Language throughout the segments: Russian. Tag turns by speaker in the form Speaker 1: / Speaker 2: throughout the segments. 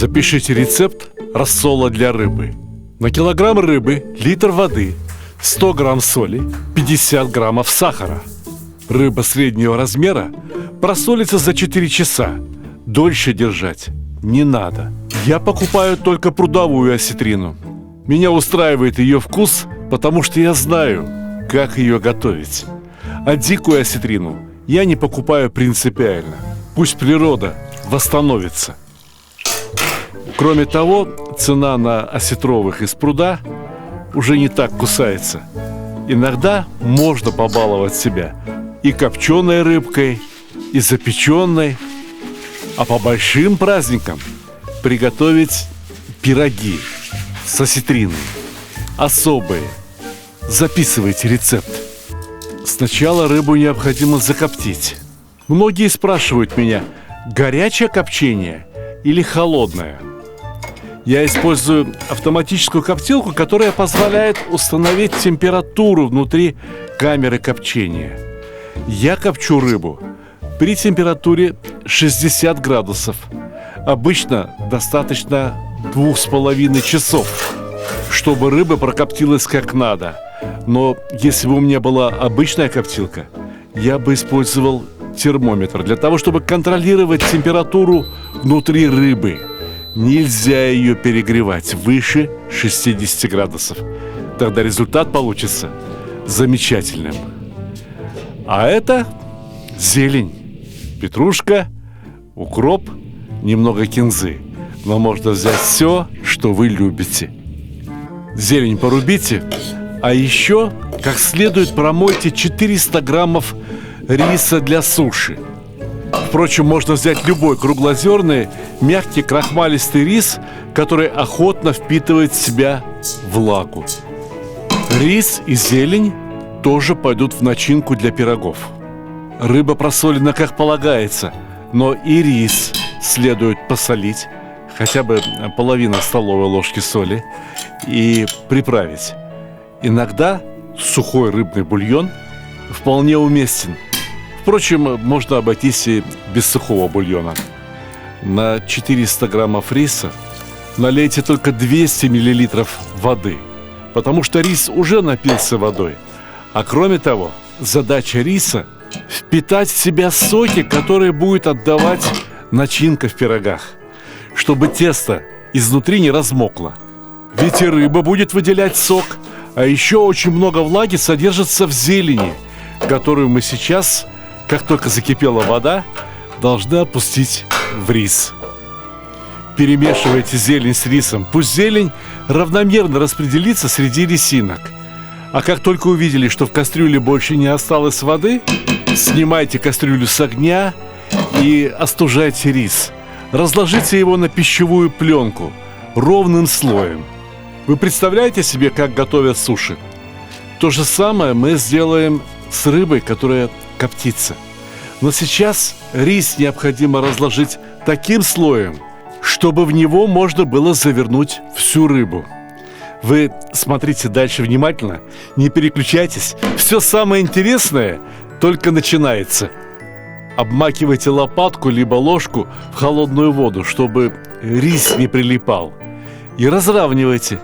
Speaker 1: Запишите рецепт рассола для рыбы. На килограмм рыбы литр воды, 100 грамм соли, 50 граммов сахара. Рыба среднего размера просолится за 4 часа. Дольше держать не надо. Я покупаю только прудовую осетрину. Меня устраивает ее вкус, потому что я знаю, как ее готовить. А дикую осетрину я не покупаю принципиально. Пусть природа восстановится. Кроме того, цена на осетровых из пруда уже не так кусается. Иногда можно побаловать себя и копченой рыбкой, и запеченной. А по большим праздникам приготовить пироги с осетриной. Особые. Записывайте рецепт. Сначала рыбу необходимо закоптить. Многие спрашивают меня, горячее копчение или холодное. Я использую автоматическую коптилку, которая позволяет установить температуру внутри камеры копчения. Я копчу рыбу при температуре 60 градусов. Обычно достаточно 2,5 часов, чтобы рыба прокоптилась как надо. Но если бы у меня была обычная коптилка, я бы использовал термометр для того, чтобы контролировать температуру внутри рыбы. Нельзя ее перегревать выше 60 градусов. Тогда результат получится замечательным. А это зелень, петрушка, укроп, немного кинзы. Но можно взять все, что вы любите. Зелень порубите, а еще как следует промойте 400 граммов риса для суши. Впрочем, можно взять любой круглозерный, мягкий крахмалистый рис, который охотно впитывает в себя влагу. Рис и зелень тоже пойдут в начинку для пирогов. Рыба просолена как полагается, но и рис следует посолить, хотя бы половина столовой ложки соли, и приправить. Иногда сухой рыбный бульон вполне уместен. Впрочем, можно обойтись и без сухого бульона. На 400 граммов риса налейте только 200 миллилитров воды, потому что рис уже напился водой. А кроме того, задача риса – впитать в себя соки, которые будет отдавать начинка в пирогах, чтобы тесто изнутри не размокло. Ведь и рыба будет выделять сок, а еще очень много влаги содержится в зелени, которую мы сейчас, как только закипела вода, должны опустить в рис. Перемешивайте зелень с рисом. Пусть зелень равномерно распределится среди рисинок. А как только увидели, что в кастрюле больше не осталось воды, снимайте кастрюлю с огня и остужайте рис. Разложите его на пищевую пленку ровным слоем. Вы представляете себе, как готовят суши? То же самое мы сделаем с рыбой, которая коптится. Но сейчас рис необходимо разложить таким слоем, чтобы в него можно было завернуть всю рыбу. Вы смотрите дальше внимательно, не переключайтесь. Все самое интересное только начинается. Обмакивайте лопатку либо ложку в холодную воду, чтобы рис не прилипал. И разравнивайте.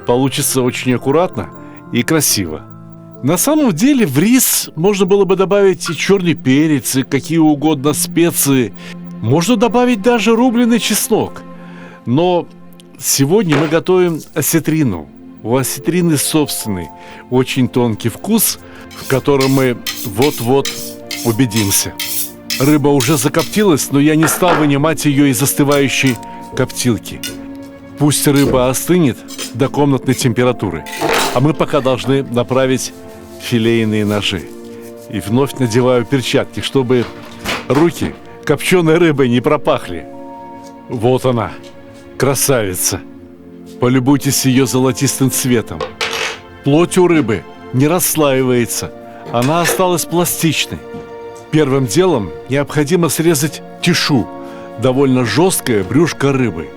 Speaker 1: Получится очень аккуратно и красиво. На самом деле в рис можно было бы добавить и черный перец, и какие угодно специи. Можно добавить даже рубленый чеснок. Но сегодня мы готовим осетрину. У осетрины собственный, очень тонкий вкус, в котором мы вот-вот убедимся. Рыба уже закоптилась, но я не стал вынимать ее из остывающей коптилки. Пусть рыба остынет до комнатной температуры, а мы пока должны направить филейные ножи. И вновь надеваю перчатки, чтобы руки копченой рыбой не пропахли. Вот она, красавица. Полюбуйтесь ее золотистым цветом. Плоть у рыбы не расслаивается, она осталась пластичной. Первым делом необходимо срезать тишу, довольно жесткое брюшко рыбы.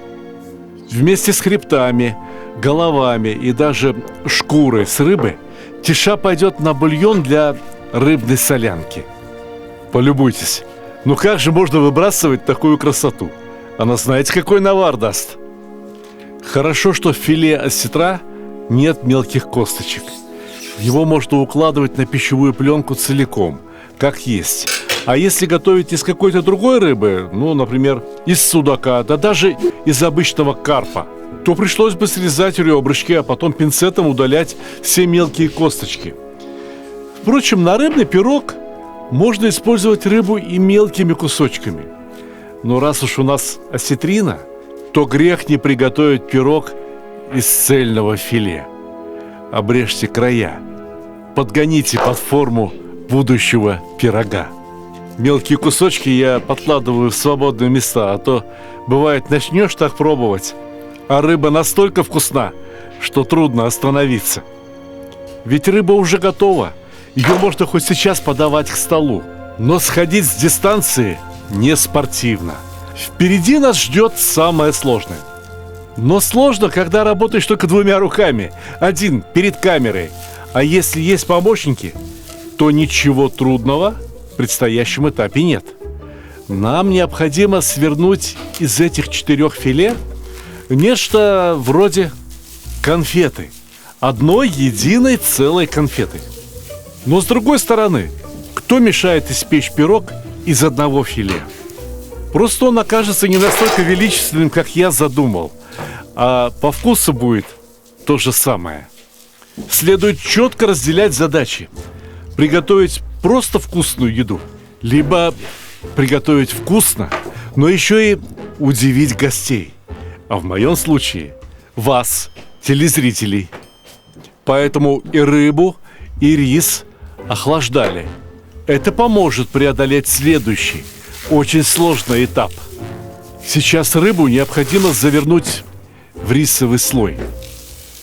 Speaker 1: Вместе с хребтами, головами и даже шкурой с рыбы тиша пойдет на бульон для рыбной солянки. Полюбуйтесь, ну как же можно выбрасывать такую красоту? Она знаете, какой навар даст? Хорошо, что в филе осетра нет мелких косточек. Его можно укладывать на пищевую пленку целиком, как есть. А если готовить из какой-то другой рыбы, ну, например, из судака, да даже из обычного карпа, то пришлось бы срезать ребрышки, а потом пинцетом удалять все мелкие косточки. Впрочем, на рыбный пирог можно использовать рыбу и мелкими кусочками. Но раз уж у нас осетрина, то грех не приготовить пирог из цельного филе. Обрежьте края, подгоните под форму будущего пирога. Мелкие кусочки я подкладываю в свободные места, а то, бывает, начнешь так пробовать, а рыба настолько вкусна, что трудно остановиться. Ведь рыба уже готова, ее можно хоть сейчас подавать к столу. Но сходить с дистанции не спортивно. Впереди нас ждет самое сложное. Но сложно, когда работаешь только двумя руками, один перед камерой. А если есть помощники, то ничего трудного в предстоящем этапе нет. Нам необходимо свернуть из этих 4 филе нечто вроде конфеты. Одной единой целой конфеты. Но с другой стороны, кто мешает испечь пирог из одного филе? Просто он окажется не настолько величественным, как я задумал, а по вкусу будет то же самое. Следует четко разделять задачи. Приготовить просто вкусную еду, либо приготовить вкусно, но еще и удивить гостей. А в моем случае вас, телезрителей. Поэтому и рыбу, и рис охлаждали. Это поможет преодолеть следующий, очень сложный этап. Сейчас рыбу необходимо завернуть в рисовый слой.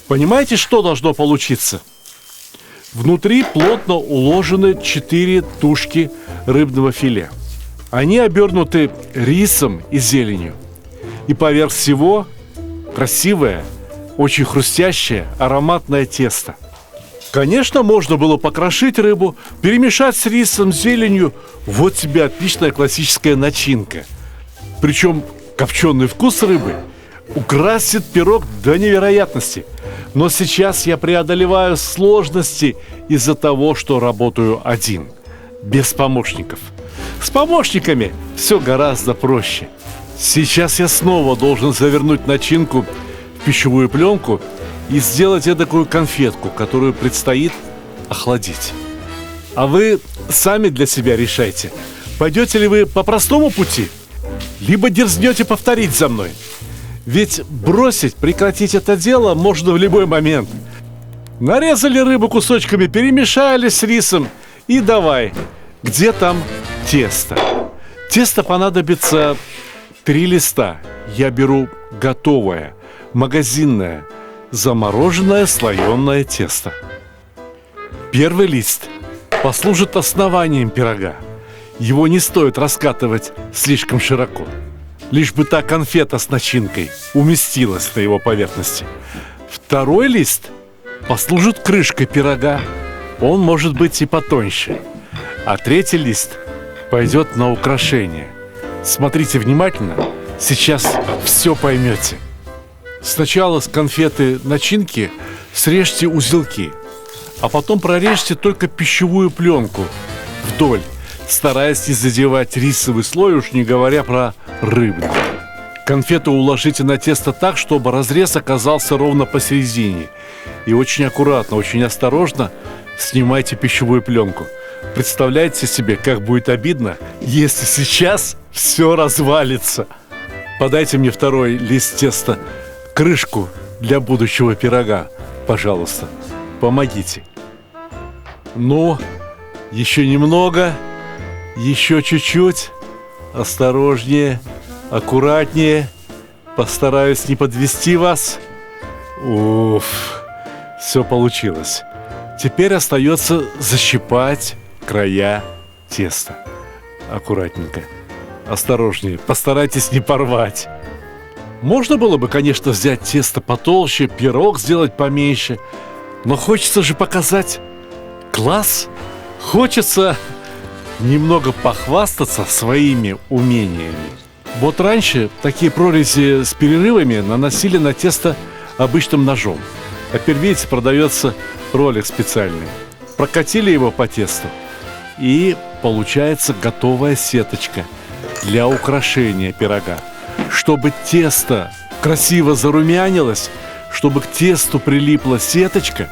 Speaker 1: Понимаете, что должно получиться? Внутри плотно уложены 4 тушки рыбного филе. Они обернуты рисом и зеленью. И поверх всего красивое, очень хрустящее, ароматное тесто. Конечно, можно было покрошить рыбу, перемешать с рисом, зеленью. Вот тебе отличная классическая начинка. Причем копченый вкус рыбы украсит пирог до невероятности. Но сейчас я преодолеваю сложности из-за того, что работаю один, без помощников. С помощниками все гораздо проще. Сейчас я снова должен завернуть начинку в пищевую пленку и сделать эдакую конфетку, которую предстоит охладить. А вы сами для себя решайте, пойдете ли вы по простому пути, либо дерзнете повторить за мной. Ведь бросить, прекратить это дело можно в любой момент. Нарезали рыбу кусочками, перемешали с рисом и давай. Где там тесто? Тесто понадобится 3 листа. Я беру готовое, магазинное, замороженное слоеное тесто. Первый лист послужит основанием пирога. Его не стоит раскатывать слишком широко, лишь бы та конфета с начинкой уместилась на его поверхности. Второй лист послужит крышкой пирога. Он может быть и потоньше. А третий лист пойдет на украшение. Смотрите внимательно, сейчас все поймете. Сначала с конфеты начинки срежьте узелки, а потом прорежьте только пищевую пленку вдоль, стараясь не задевать рисовый слой, уж не говоря про рыбный. Конфету уложите на тесто так, чтобы разрез оказался ровно посередине. И очень аккуратно, очень осторожно снимайте пищевую пленку. Представляете себе, как будет обидно, если сейчас все развалится. Подайте мне второй лист теста, крышку для будущего пирога, пожалуйста. Помогите. Ну, еще немного, еще чуть-чуть. Осторожнее, аккуратнее. Постараюсь не подвести вас. Уф, все получилось. Теперь остается защипать края теста. Аккуратненько. Осторожнее, постарайтесь не порвать. Можно было бы, конечно, взять тесто потолще, пирог сделать поменьше, но хочется же показать класс. Хочется немного похвастаться своими умениями. Вот раньше такие прорези с перерывами наносили на тесто обычным ножом. А теперь, видите, продается ролик специальный. Прокатили его по тесту, и получается готовая сеточка для украшения пирога. Чтобы тесто красиво зарумянилось, чтобы к тесту прилипла сеточка,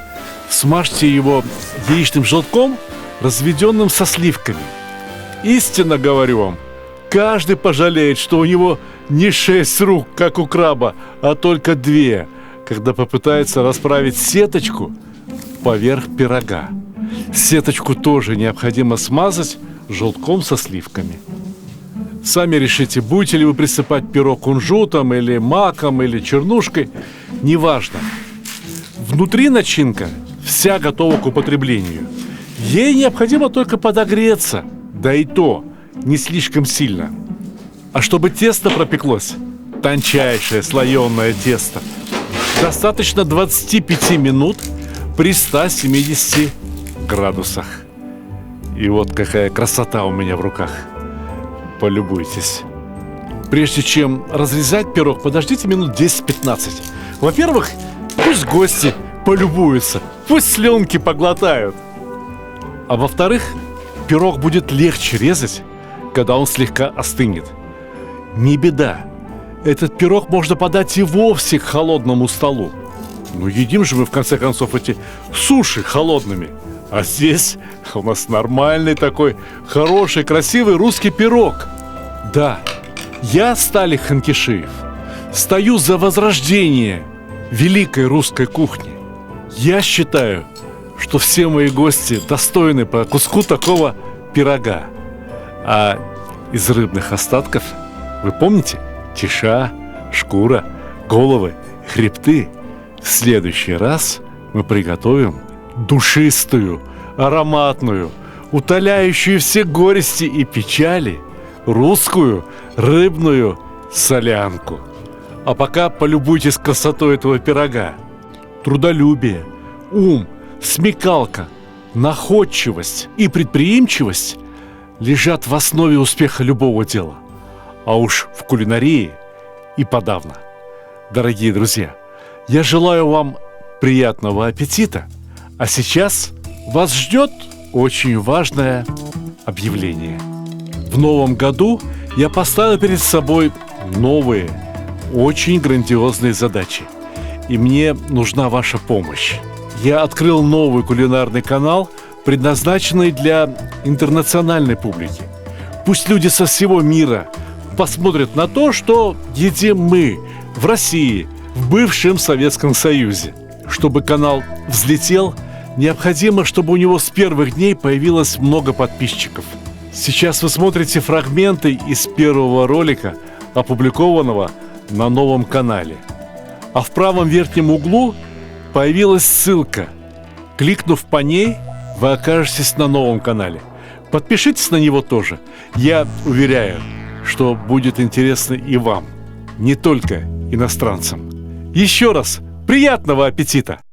Speaker 1: смажьте его яичным желтком, разведенным со сливками. Истинно говорю вам, каждый пожалеет, что у него не 6 рук, как у краба, а только 2, когда попытается расправить сеточку поверх пирога. Сеточку тоже необходимо смазать желтком со сливками. Сами решите, будете ли вы присыпать пирог кунжутом, или маком, или чернушкой, неважно. Внутри начинка вся готова к употреблению. Ей необходимо только подогреться, да и то не слишком сильно. А чтобы тесто пропеклось, тончайшее слоеное тесто, достаточно 25 минут при 170 градусах. И вот какая красота у меня в руках. Полюбуйтесь. Прежде чем разрезать пирог, подождите минут 10-15. Во-первых, пусть гости полюбуются, пусть слюнки поглотают. А во-вторых, пирог будет легче резать, когда он слегка остынет. Не беда, этот пирог можно подать и вовсе к холодному столу. Ну, едим же мы, в конце концов, эти суши холодными. А здесь у нас нормальный такой, хороший, красивый русский пирог. Да, я, Сталик Ханкишиев, стою за возрождение великой русской кухни. Я считаю, что все мои гости достойны по куску такого пирога. А из рыбных остатков, вы помните, тиша, шкура, головы, хребты. В следующий раз мы приготовим душистую, ароматную, утоляющую все горести и печали русскую рыбную солянку. А пока полюбуйтесь красотой этого пирога. Трудолюбие, ум, смекалка, находчивость и предприимчивость лежат в основе успеха любого дела. А уж в кулинарии и подавно. Дорогие друзья, я желаю вам приятного аппетита. А сейчас вас ждет очень важное объявление. В новом году я поставил перед собой новые, очень грандиозные задачи. И мне нужна ваша помощь. Я открыл новый кулинарный канал, предназначенный для интернациональной публики. Пусть люди со всего мира посмотрят на то, что едим мы в России, в бывшем Советском Союзе. Чтобы канал взлетел, необходимо, чтобы у него с первых дней появилось много подписчиков. Сейчас вы смотрите фрагменты из первого ролика, опубликованного на новом канале. А в правом верхнем углу появилась ссылка. Кликнув по ней, вы окажетесь на новом канале. Подпишитесь на него тоже. Я уверяю, что будет интересно и вам, не только иностранцам. Еще раз, приятного аппетита!